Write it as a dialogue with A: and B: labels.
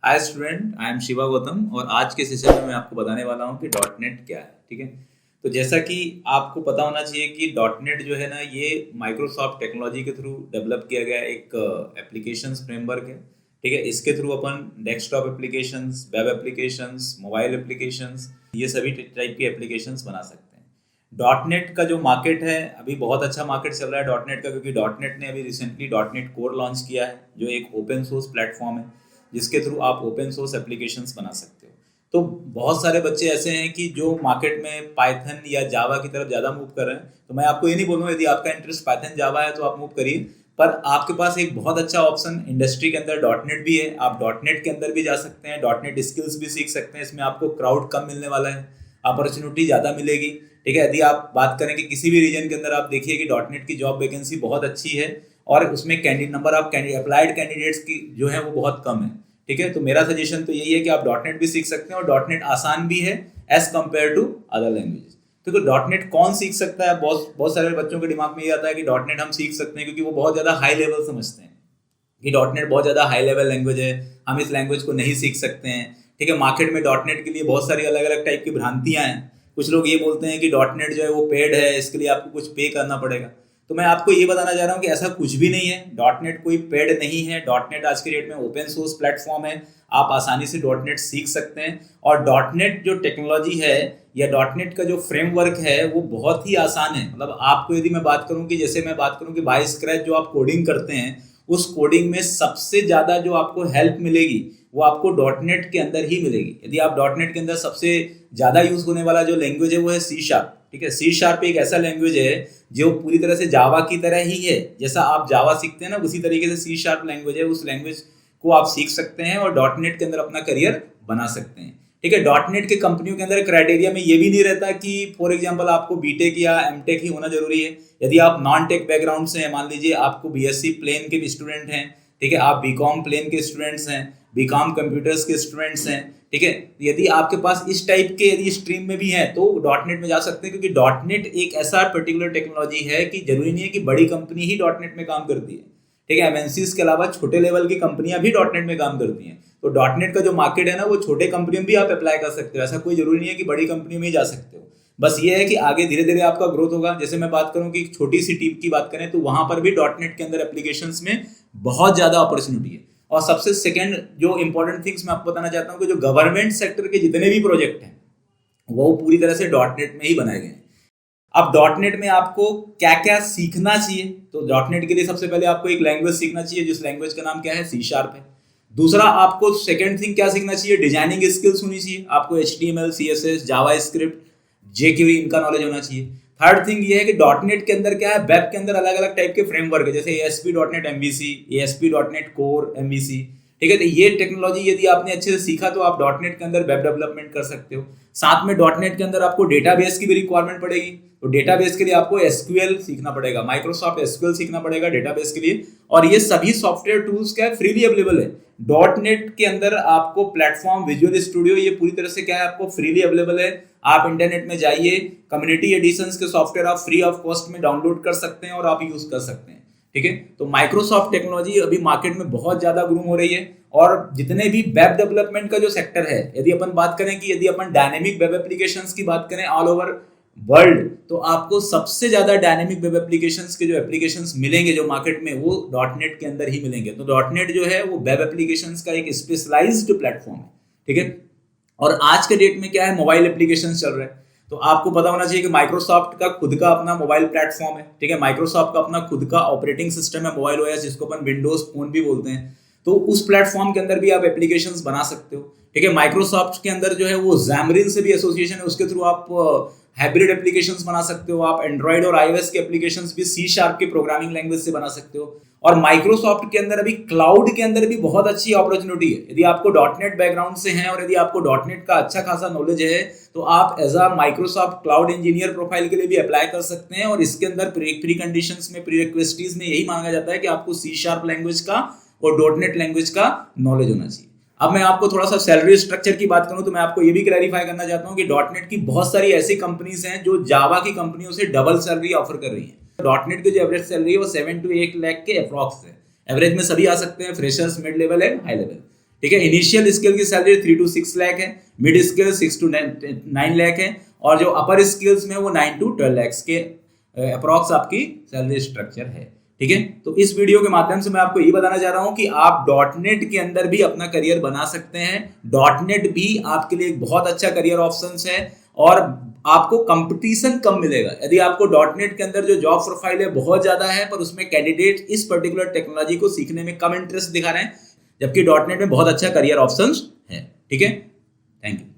A: Hi student, I am Shiva Gautam और आज के सेशन में मैं आपको बताने वाला हूँ कि डॉट नेट क्या है। ठीक है, तो जैसा कि आपको पता होना चाहिए कि डॉट नेट जो है ना, ये माइक्रोसॉफ्ट टेक्नोलॉजी के थ्रू डेवलप किया गया एक एप्लीकेशंस फ्रेमवर्क है। ठीक है, इसके थ्रू अपन desktop applications, web applications, mobile applications, ये सभी टाइप की एप्लीकेशंस बना सकते हैं। डॉट नेट का जो मार्केट है, अभी बहुत अच्छा मार्केट चल रहा है डॉट नेट का, क्योंकि डॉट नेट ने अभी recently dot net core launch किया है, जो एक ओपन सोर्स प्लेटफॉर्म है जिसके थ्रू आप ओपन सोर्स एप्लीकेशंस बना सकते हो। तो बहुत सारे बच्चे ऐसे हैं कि जो मार्केट में पाइथन या जावा की तरफ ज़्यादा मूव कर रहे हैं। तो मैं आपको ये नहीं बोलूँगा, यदि आपका इंटरेस्ट पाइथन जावा है तो आप मूव करिए, पर आपके पास एक बहुत अच्छा ऑप्शन इंडस्ट्री के अंदर डॉट नेट भी है। आप डॉट नेट के अंदर भी जा सकते हैं, डॉट नेट स्किल्स भी सीख सकते हैं। इसमें आपको क्राउड कम मिलने वाला है, अपॉर्चुनिटी ज़्यादा मिलेगी। ठीक है, यदि आप बात करें कि किसी भी रीजन के अंदर आप देखिए कि डॉट नेट की जॉब वैकेंसी बहुत अच्छी है और उसमें नंबर ऑफ अप्लाइड कैंडिडेट्स की जो है वो बहुत कम है। ठीक है, तो मेरा सजेशन तो यही है कि आप डॉट नेट भी सीख सकते हैं और डॉट नेट आसान भी है as compare to other languages. तो डॉट नेट कौन सीख सकता है? बहुत बहुत सारे बच्चों के दिमाग में ये आता है कि डॉट नेट हम सीख सकते हैं, क्योंकि वो बहुत ज़्यादा हाई लेवल समझते हैं कि डॉट नेट बहुत ज़्यादा हाई लेवल लैंग्वेज है, हम इस लैंग्वेज को नहीं सीख सकते हैं। ठीक है, मार्केट में डॉट नेट के लिए बहुत सारी अलग अलग टाइप की भ्रांतियाँ हैं। कुछ लोग ये बोलते हैं कि डॉट नेट जो है वो पेड है, इसके लिए आपको कुछ पे करना पड़ेगा। तो मैं आपको ये बताना चाह रहा हूँ कि ऐसा कुछ भी नहीं है। डॉट नेट कोई पेड नहीं है। डॉट नेट आज के डेट में ओपन सोर्स प्लेटफॉर्म है, आप आसानी से डॉट नेट सीख सकते हैं। और डॉट नेट जो टेक्नोलॉजी है या डॉट नेट का जो फ्रेमवर्क है वो बहुत ही आसान है। मतलब आपको यदि मैं बात करूँ कि जैसे मैं बात करूँ कि बाय स्क्रैच जो आप कोडिंग करते हैं, उस कोडिंग में सबसे ज़्यादा जो आपको हेल्प मिलेगी वो आपको डॉट नेट के अंदर ही मिलेगी। यदि आप डॉट नेट के अंदर सबसे ज़्यादा यूज़ होने वाला जो लैंग्वेज है वो है सी शार्प। ठीक है, सी शार्प एक ऐसा लैंग्वेज है जो पूरी तरह से जावा की तरह ही है। जैसा आप जावा सीखते हैं ना, उसी तरीके से सी शार्प लैंग्वेज है। उस लैंग्वेज को आप सीख सकते हैं और डॉट नेट के अंदर अपना करियर बना सकते हैं। ठीक है, डॉट नेट के कंपनियों के अंदर क्राइटेरिया में ये भी नहीं रहता कि फॉर एग्जांपल आपको बीटेक या एमटेक ही होना जरूरी है। यदि आप नॉन टेक बैकग्राउंड से हैं, मान लीजिए आपको बीएससी प्लेन के भी स्टूडेंट हैं, ठीक है, आप बीकॉम प्लेन के स्टूडेंट्स हैं, बीकॉम कंप्यूटर्स के स्टूडेंट्स हैं, ठीक है, यदि आपके पास इस टाइप के यदि स्ट्रीम में भी हैं तो डॉट नेट में जा सकते हैं, क्योंकि डॉट नेट एक ऐसा पर्टिकुलर टेक्नोलॉजी है कि जरूरी नहीं है कि बड़ी कंपनी ही डॉट नेट में काम करती है। ठीक है, एमएनसीज के अलावा छोटे लेवल की कंपनियां भी डॉट नेट में काम करती हैं। तो डॉट नेट का जो मार्केट है ना, वो छोटे कंपनियों में भी आप अप्लाई कर सकते हो। ऐसा कोई जरूरी नहीं है कि बड़ी कंपनी में ही जा सकते हो। बस ये है कि आगे धीरे धीरे आपका ग्रोथ होगा। जैसे मैं बात करूं कि छोटी सी टीम की बात करें तो वहां पर भी डॉट नेट के अंदर एप्लीकेशंस में बहुत ज्यादा अपॉर्चुनिटी है। और सबसे सेकंड जो इंपॉर्टेंट थिंग्स मैं आपको बताना चाहता हूँ कि जो गवर्नमेंट सेक्टर के जितने भी प्रोजेक्ट हैं वो पूरी तरह से डॉट नेट में ही बनाए गए हैं। अब डॉट नेट में आपको क्या क्या सीखना चाहिए? तो डॉट नेट के लिए सबसे पहले आपको एक लैंग्वेज सीखना चाहिए, जिस लैंग्वेज का नाम क्या है, सी शार्प है। दूसरा, आपको सेकंड थिंग क्या सीखना चाहिए, डिजाइनिंग स्किल्स होनी चाहिए। आपको HTML, CSS, जावा स्क्रिप्ट, जेक्यूरी इनका नॉलेज होना चाहिए। थर्ड थिंग ये है कि डॉट नेट के अंदर क्या है, वेब के अंदर अलग अलग टाइप के फ्रेमवर्क है, जैसे ASP.NET MVC, ASP.NET Core MVC। ठीक है, तो ये टेक्नोलॉजी यदि आपने अच्छे से सीखा तो आप डॉट नेट के अंदर वेब डेवलपमेंट कर सकते हो। साथ में डॉट नेट के अंदर आपको डेटाबेस की भी रिक्वायरमेंट पड़ेगी, तो डेटाबेस के लिए आपको SQL सीखना पड़ेगा, माइक्रोसॉफ्ट SQL सीखना पड़ेगा डेटाबेस के लिए। और ये सभी सॉफ्टवेयर टूल्स क्या है, फ्रीली अवेलेबल है। डॉट नेट के अंदर आपको प्लेटफॉर्म विजुअल स्टूडियो, ये पूरी तरह से क्या है, आपको फ्रीली अवेलेबल है। आप इंटरनेट में जाइए, कम्युनिटी एडिशंस के सॉफ्टवेयर आप फ्री ऑफ कॉस्ट में डाउनलोड कर सकते हैं और आप यूज कर सकते हैं। ठीक है, तो माइक्रोसॉफ्ट टेक्नोलॉजी अभी मार्केट में बहुत ज्यादा ग्रूम हो रही है। और जितने भी वेब डेवलपमेंट का जो सेक्टर है, यदि अपन बात करें कि यदि अपन डायनेमिक वेब एप्लीकेशंस की बात करें ऑल ओवर वर्ल्ड, तो आपको सबसे ज्यादा डायनेमिक वेब एप्लीकेशंस के जो एप्लीकेशंस मिलेंगे जो मार्केट में, वो डॉट नेट के अंदर ही मिलेंगे। तो डॉट नेट जो है वो वेब एप्लीकेशंस का एक स्पेशलाइज्ड प्लेटफॉर्म है। ठीक है, और आज के डेट में क्या है, मोबाइल एप्लीकेशंस चल रहे हैं। तो आपको पता होना चाहिए कि माइक्रोसॉफ्ट का खुद का अपना मोबाइल प्लेटफॉर्म है। ठीक है, माइक्रोसॉफ्ट का अपना खुद का ऑपरेटिंग सिस्टम है, मोबाइल OS, जिसको अपन विंडोज फोन भी बोलते हैं। तो उस प्लेटफॉर्म के अंदर भी आप एप्लीकेशंस बना सकते हो। ठीक है, माइक्रोसॉफ्ट के अंदर जो है वो Xamarin से भी एसोसिएशन है, उसके थ्रू आप हाइब्रिड एप्लीकेशंस बना सकते हो। आप एंड्रॉइड और iOS के एप्लीकेशंस भी सी शार्प की प्रोग्रामिंग लैंग्वेज से बना सकते हो। और माइक्रोसॉफ्ट के अंदर अभी क्लाउड के अंदर भी बहुत अच्छी अपॉर्चुनिटी है। यदि आपको डॉट नेट बैकग्राउंड से हैं और यदि आपको डॉट नेट का अच्छा खासा नॉलेज है, तो आप as a Microsoft cloud engineer profile के लिए भी अप्लाई कर सकते हैं। और इसके अंदर प्री कंडीशंस में, प्री रिक्वेस्टीज में यही मांगा जाता है कि आपको सी शार्प लैंग्वेज का और डॉट नेट लैंग्वेज का नॉलेज होना चाहिए। अब मैं आपको थोड़ा सा सैलरी स्ट्रक्चर की बात करूं तो मैं आपको ये भी क्लैरिफाई करना चाहता हूं कि डॉट नेट की बहुत सारी ऐसी कंपनीज हैं जो जावा की कंपनियों से डबल सैलरी ऑफर कर रही हैं। डॉट नेट की जो एवरेज सैलरी है वो 7 to 8 लाख के अप्रॉक्स है। एवरेज में सभी आ सकते हैं, freshers, mid level and high level. ठीक है। इनिशियल स्किल की सैलरी 3 to 6 लाख है, मिड स्किल 6 to 9 लाख है, और जो अपर स्किल्स में वो 9 to 12 लाख के अप्रॉक्स आपकी सैलरी स्ट्रक्चर है, ठीक है। तो इस वीडियो के माध्यम से मैं आपको ये बताना चाह रहा हूं कि आप डॉटनेट के अंदर भी अपना करियर बना सकते हैं। डॉटनेट भी आपके लिए एक बहुत अच्छा करियर ऑप्शंस है, और आपको कंपटीशन कम मिलेगा। यदि आपको डॉटनेट के अंदर जो जॉब प्रोफाइल है बहुत ज्यादा है, पर उसमें कैंडिडेट इस पर्टिकुलर टेक्नोलॉजी को सीखने में कम इंटरेस्ट दिखा रहे हैं, जबकि डॉटनेट में बहुत अच्छा करियर ऑप्शंस है, ठीक है। Thank you.